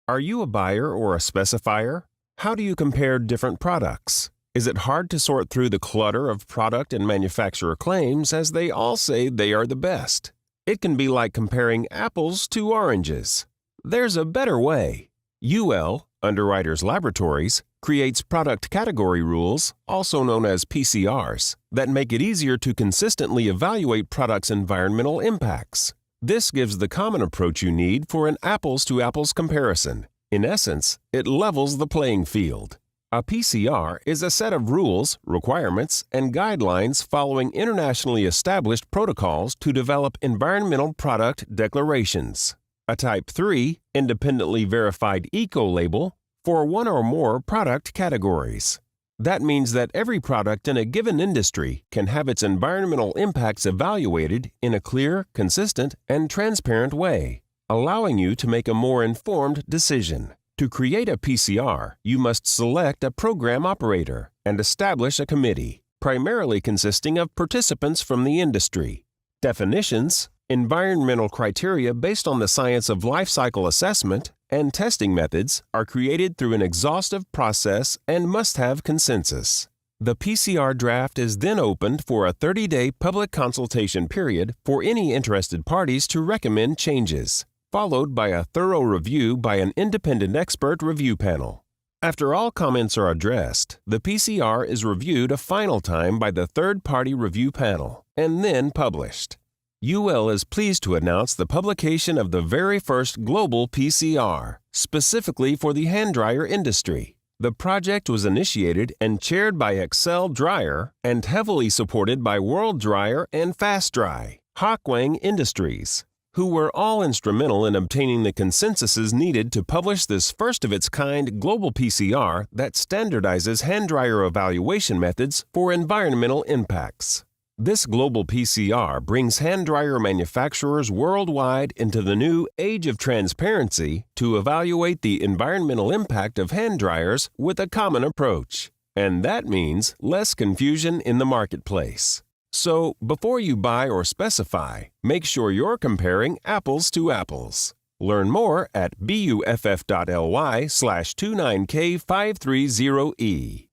Are you a buyer or a specifier? How do you compare different products? Is it hard to sort through the clutter of product and manufacturer claims as they all say they are the best? It can be like comparing apples to oranges. There's a better way. UL, Underwriters Laboratories, creates product category rules, also known as PCRs, that make it easier to consistently evaluate products' environmental impacts. This gives the common approach you need for an apples-to-apples comparison. In essence, it levels the playing field. A PCR is a set of rules, requirements, and guidelines following internationally established protocols to develop environmental product declarations. A Type 3, independently verified eco-label, for one or more product categories. That means that every product in a given industry can have its environmental impacts evaluated in a clear, consistent, and transparent way, allowing you to make a more informed decision. To create a PCR, you must select a program operator and establish a committee, primarily consisting of participants from the industry. Definitions, environmental criteria based on the science of life cycle assessment, and testing methods are created through an exhaustive process and must have consensus. The PCR draft is then opened for a 30-day public consultation period for any interested parties to recommend changes, followed by a thorough review by an independent expert review panel. After all comments are addressed, the PCR is reviewed a final time by the third-party review panel and then published. UL is pleased to announce the publication of the very first global PCR, specifically for the hand dryer industry. The project was initiated and chaired by Excel Dryer and heavily supported by World Dryer and Fast Dry, Hawkwang Industries, who were all instrumental in obtaining the consensuses needed to publish this first-of-its-kind global PCR that standardizes hand dryer evaluation methods for environmental impacts. This global PCR brings hand dryer manufacturers worldwide into the new age of transparency to evaluate the environmental impact of hand dryers with a common approach. And that means less confusion in the marketplace. So, before you buy or specify, make sure you're comparing apples to apples. Learn more at buff.ly/29K530E.